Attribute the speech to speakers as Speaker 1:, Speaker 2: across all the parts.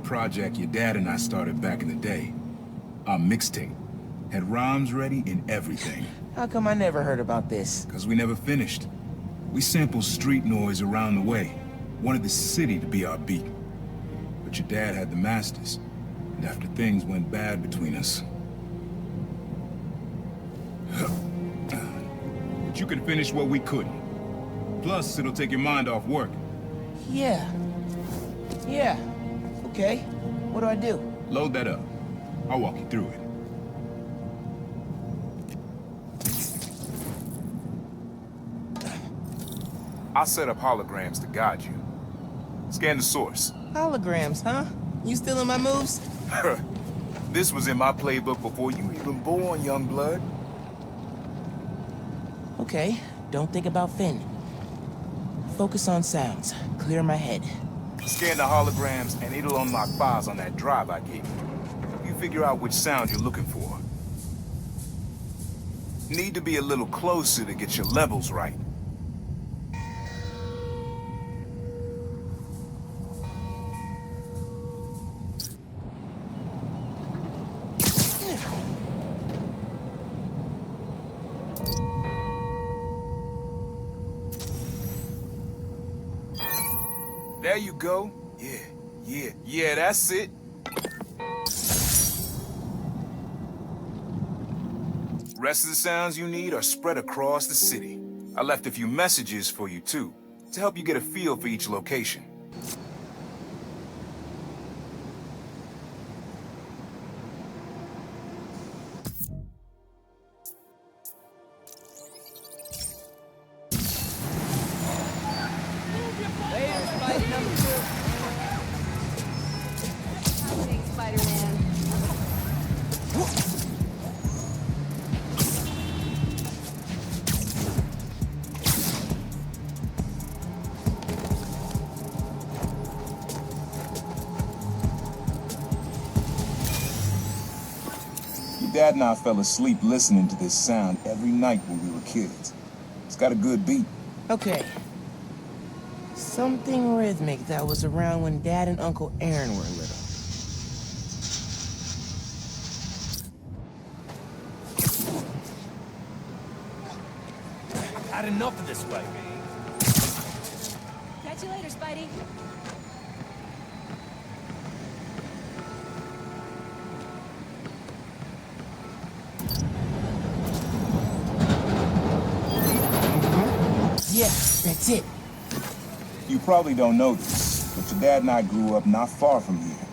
Speaker 1: little project your dad and I started back in the day. Our mixtape. Had rhymes ready and everything.
Speaker 2: How come I never heard about this?
Speaker 1: Because we never finished. We sampled street noise around the way. Wanted the city to be our beat. But your dad had the masters. And after things went bad between us... But you can finish what we couldn't. Plus, it'll take your mind off work.
Speaker 2: Yeah. Okay. What do I do?
Speaker 1: Load that up. I'll walk you through it. I'll set up holograms to guide you. Scan the source.
Speaker 2: Holograms, huh? You stealing my moves?
Speaker 1: This was in my playbook before you even born, young blood.
Speaker 2: Okay, don't think about Finn. Focus on sounds. Clear my head.
Speaker 1: Scan the holograms and it'll unlock files on that drive I gave you. You figure out which sound you're looking for. Need to be a little closer to get your levels right. There you go. Yeah, that's it. Rest of the sounds you need are spread across the city. I left a few messages for you too, to help you get a feel for each location. Dad and I fell asleep listening to this sound every night when we were kids. It's got a good beat.
Speaker 2: Okay. Something rhythmic that was around when Dad and Uncle Aaron were little.
Speaker 3: I've had enough of this way.
Speaker 4: Catch you later, Spidey.
Speaker 2: Yeah, that's it.
Speaker 1: You probably don't know this, but your dad and I grew up not far from here,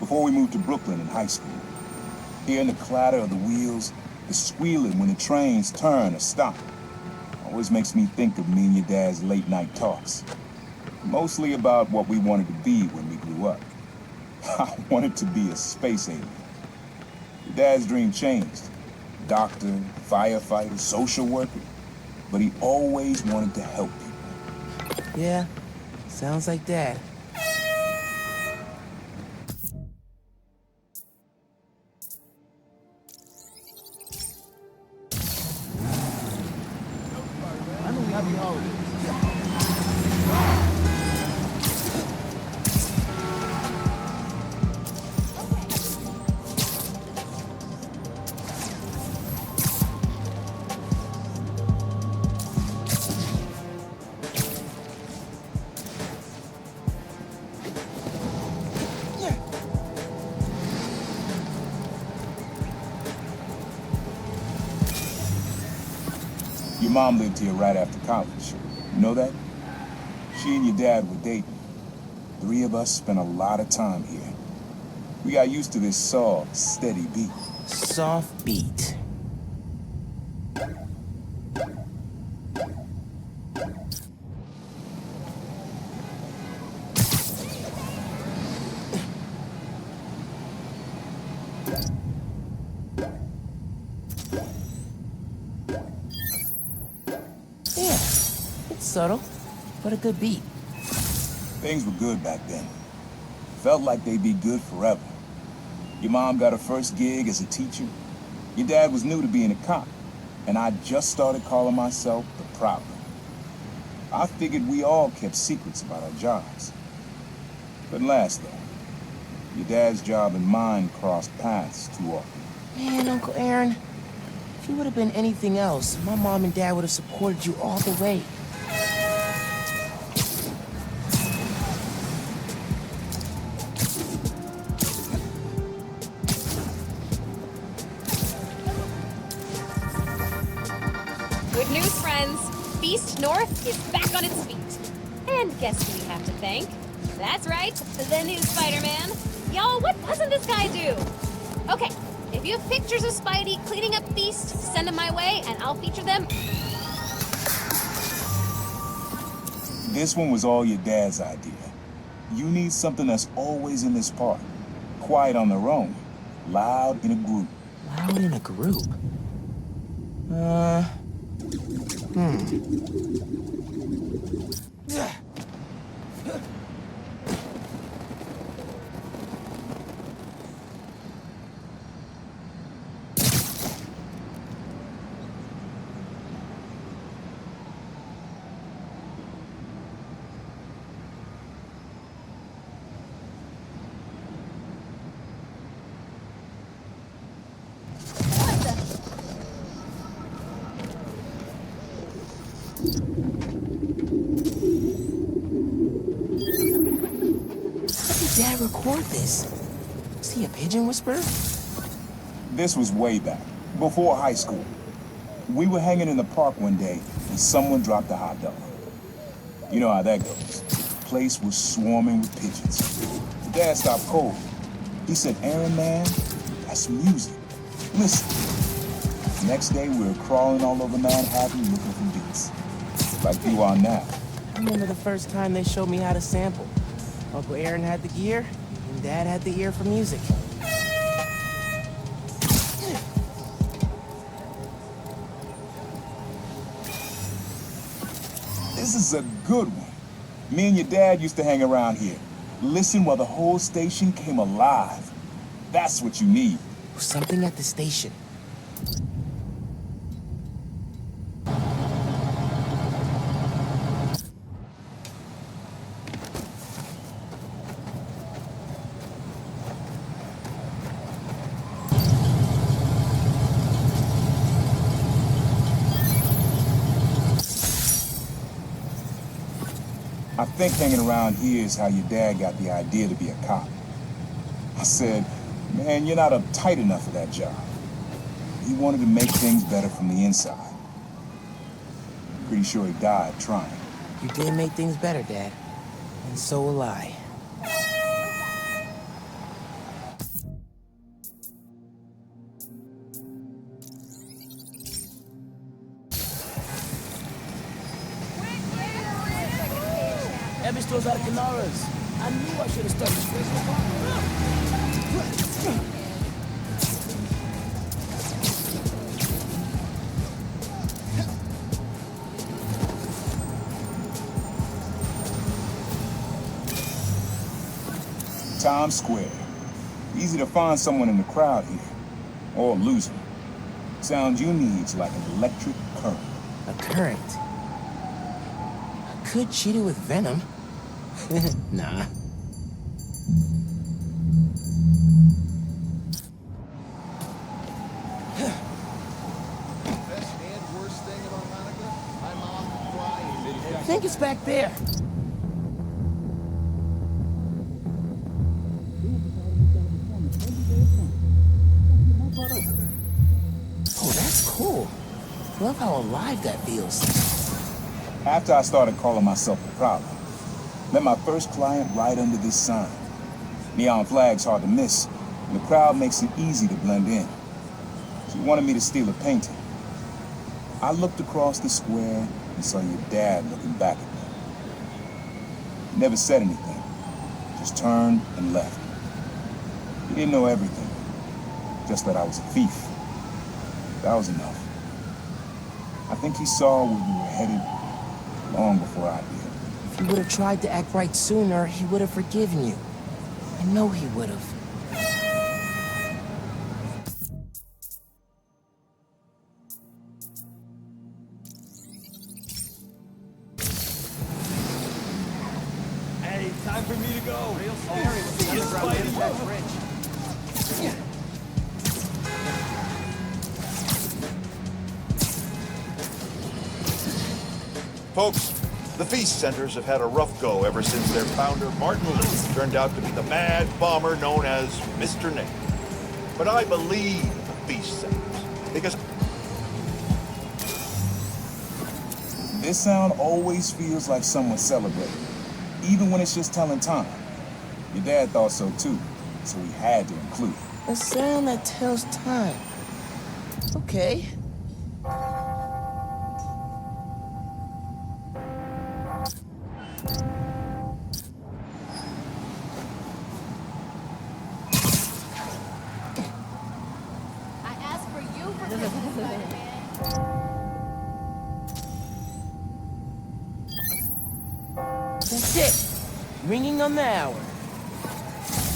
Speaker 1: before we moved to Brooklyn in high school. Hearing the clatter of the wheels, the squealing when the trains turn or stop, always makes me think of me and your dad's late night talks. Mostly about what we wanted to be when we grew up. I wanted to be a space alien. Your dad's dream changed. Doctor, firefighter, social worker. But he always wanted to help people.
Speaker 2: Yeah, sounds like Dad.
Speaker 3: Happy holidays.
Speaker 1: Your mom lived here right after college. You know that? She and your dad were dating. 3 of us spent a lot of time here. We got used to this soft, steady beat.
Speaker 2: Soft beat. Yeah, it's subtle, but a good beat.
Speaker 1: Things were good back then. Felt like they'd be good forever. Your mom got her first gig as a teacher. Your dad was new to being a cop, and I just started calling myself the Prowler. I figured we all kept secrets about our jobs. Couldn't last, though. Your dad's job and mine crossed paths too often.
Speaker 2: Man, Uncle Aaron, if you would have been anything else, my mom and dad would have supported you all the way.
Speaker 4: Good news, friends. Beast North is back on its feet. And guess who we have to thank? That's right, the new Spider-Man. Y'all, what doesn't this guy do? Okay, if you have pictures of Spidey cleaning up Beast, send them my way, and I'll feature them.
Speaker 1: This one was all your dad's idea. You need something that's always in this park. Quiet on their own. Loud in a group.
Speaker 2: Loud in a group? Dad record this? Is he a pigeon whisperer?
Speaker 1: This was way back, before high school. We were hanging in the park one day, and someone dropped a hot dog. You know how that goes. The place was swarming with pigeons. Dad stopped cold. He said, "Aaron, man, that's music. Listen." Next day, we were crawling all over Manhattan looking for beats. Like you are now.
Speaker 2: I remember the first time they showed me how to sample. Uncle Aaron had the gear, and Dad had the ear for music.
Speaker 1: This is a good one. Me and your dad used to hang around here. Listen while the whole station came alive. That's what you need.
Speaker 2: Something at the station.
Speaker 1: I think hanging around here is how your dad got the idea to be a cop. I said, "Man, you're not uptight enough for that job." He wanted to make things better from the inside. Pretty sure he died trying.
Speaker 2: You did make things better, Dad. And so will I.
Speaker 3: Every store's out of Canaras. I knew I should have started straight.
Speaker 1: Times Square. Easy to find someone in the crowd here. Or lose them. Sound you need's like an electric current.
Speaker 2: A current? I could cheat it with venom. Nah.
Speaker 3: I think it's back there.
Speaker 2: Oh, that's cool. Love how alive that feels.
Speaker 1: After I started calling myself the Prowler, met my first client right under this sign. Neon flag's hard to miss, and the crowd makes it easy to blend in. She wanted me to steal a painting. I looked across the square and saw your dad looking back at me. He never said anything, just turned and left. He didn't know everything, just that I was a thief. That was enough. I think he saw where we were headed long before I did.
Speaker 2: If you would have tried to act right sooner, he would have forgiven you. I know he would have.
Speaker 3: Hey, Time for me to go. Real scary.
Speaker 5: Folks, the Feast Centers have had a rough go ever since their founder, Martin Lee, turned out to be the mad bomber known as Mr. Nate. But I believe the Feast Centers, because
Speaker 1: This sound always feels like someone's celebrating, even when it's just telling time. Your dad thought so too, so he had to include it.
Speaker 2: A sound that tells time. Okay.
Speaker 4: I asked for you for Christmas, Spider-Man.
Speaker 2: That's it. Ringing on the hour.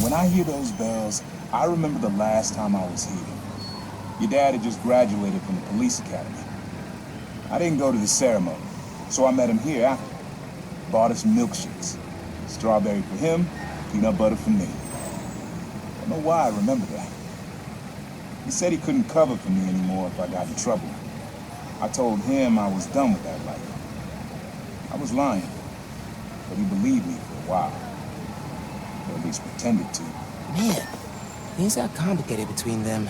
Speaker 1: When I hear those bells, I remember the last time I was here. Your dad had just graduated from the police academy. I didn't go to the ceremony, so I met him here after. Bought us milkshakes. Strawberry for him, peanut butter for me. I don't know why I remember that. He said he couldn't cover for me anymore if I got in trouble. I told him I was done with that life. I was lying, but he believed me for a while. Or at least pretended to.
Speaker 2: Man, things got complicated between them.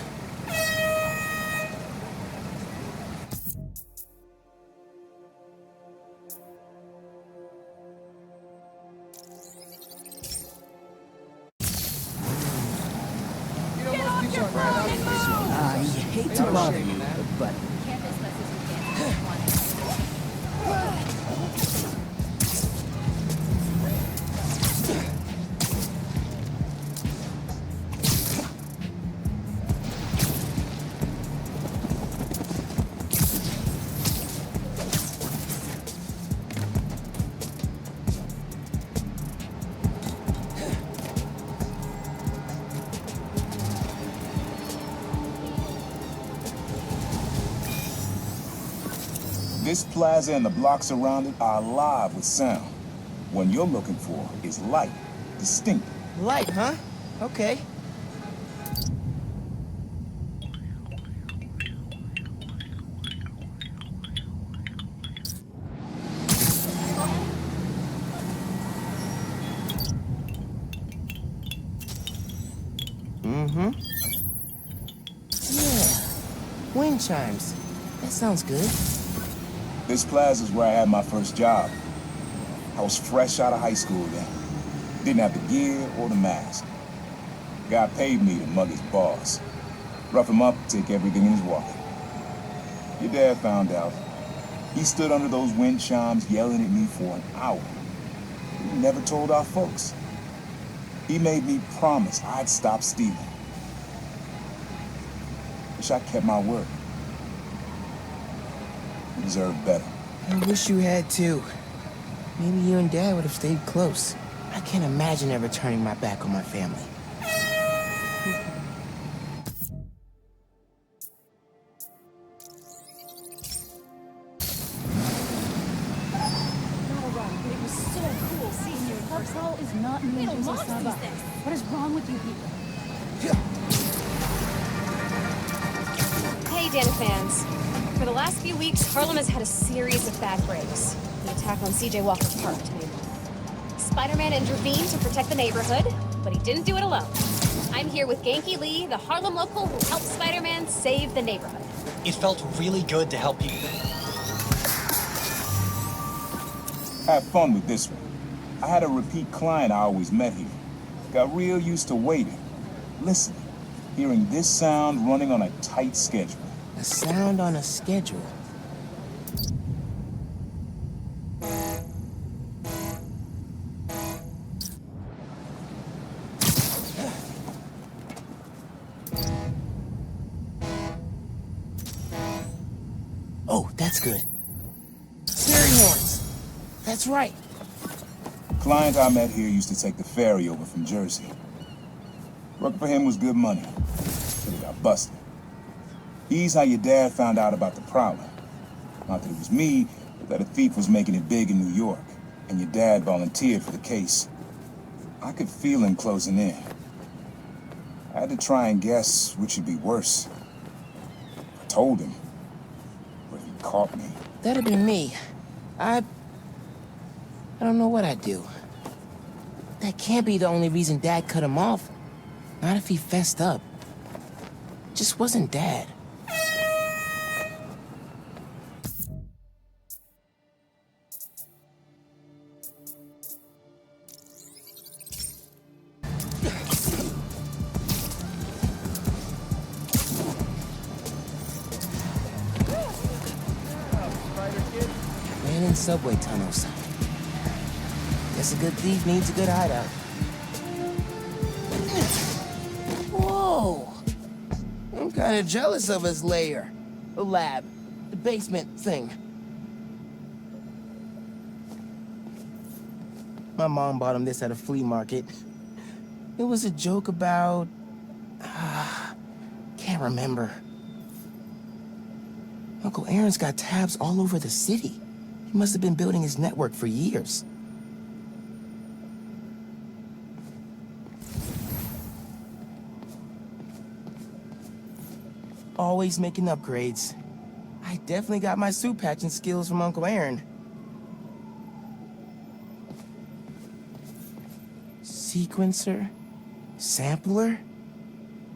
Speaker 2: I hate to bother you, but
Speaker 4: Campus buses
Speaker 1: This plaza and the blocks around it are alive with sound. What you're looking for is light, distinct.
Speaker 2: light, huh? Okay. Mm-hmm. Yeah. Wind chimes. That sounds good.
Speaker 1: This plaza is where I had my first job. I was fresh out of high school then. Didn't have the gear or the mask. Guy paid me to mug his boss. Rough him up, take everything in his wallet. Your dad found out. He stood under those wind chimes yelling at me for an hour. He never told our folks. He made me promise I'd stop stealing. Wish I kept my word. You deserve better.
Speaker 2: I wish you had too. Maybe you and Dad would have stayed close. I can't imagine ever turning my back on my family.
Speaker 6: It was so cool seeing you in person. Purple is not ninjas or Saba. What is wrong with you people?
Speaker 4: Hey, Dana fans. For the last few weeks, Harlem has had a series of bad breaks. The attack on CJ Walker's Park, to name one. Spider-Man intervened to protect the neighborhood, but he didn't do it alone. I'm here with Genki Lee, the Harlem local who helped Spider-Man save the neighborhood.
Speaker 7: It felt really good to help people.
Speaker 1: Have fun with this one. I had a repeat client I always met here. Got real used to waiting, listening, hearing this sound running on a tight schedule.
Speaker 2: A sound on a schedule. Oh, that's good. Scary horns. That's right.
Speaker 1: Client I met here used to take the ferry over from Jersey. Working for him was good money, but he got busted. He's how your dad found out about the Prowler. Not that it was me, but that a thief was making it big in New York, and your dad volunteered for the case. I could feel him closing in. I had to try and guess which would be worse. I told him, but he caught me.
Speaker 2: That'd be me. I don't know what I'd do. That can't be the only reason Dad cut him off. Not if he fessed up. Just wasn't Dad. Man in subway tunnels. Guess a good thief needs a good hideout. Whoa! I'm kind of jealous of his lair. The lab. The basement thing. My mom bought him this at a flea market. It was a joke about... can't remember. Uncle Aaron's got tabs all over the city. He must have been building his network for years. Always making upgrades. I definitely got my suit patching skills from Uncle Aaron. Sequencer? Sampler?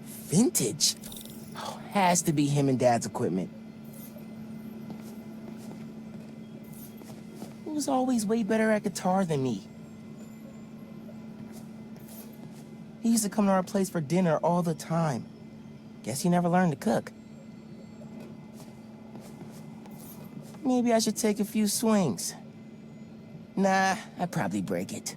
Speaker 2: Vintage? Oh, has to be him and Dad's equipment. He was always way better at guitar than me. He used to come to our place for dinner all the time. Guess he never learned to cook. Maybe I should take a few swings. Nah, I'd probably break it.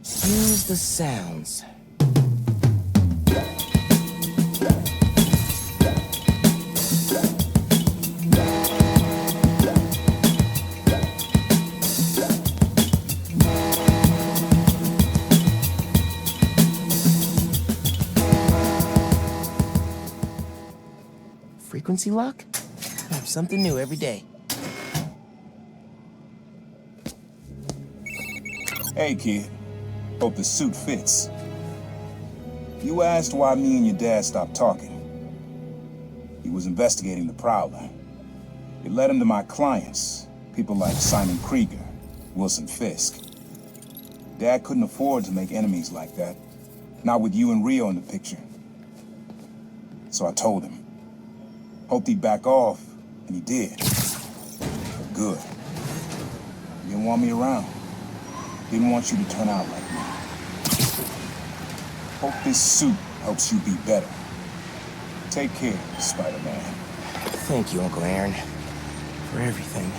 Speaker 2: Use the sounds. Frequency lock? Something new every day.
Speaker 1: Hey, kid. Hope the suit fits. You asked why me and your dad stopped talking. He was investigating the Prowler. It led him to my clients, people like Simon Krieger, Wilson Fisk. Dad couldn't afford to make enemies like that, not with you and Rio in the picture. So I told him. Hoped he'd back off, and he did. Good. He didn't want me around. Didn't want you to turn out like me. Hope this suit helps you be better. Take care, Spider-Man.
Speaker 2: Thank you, Uncle Aaron, for everything.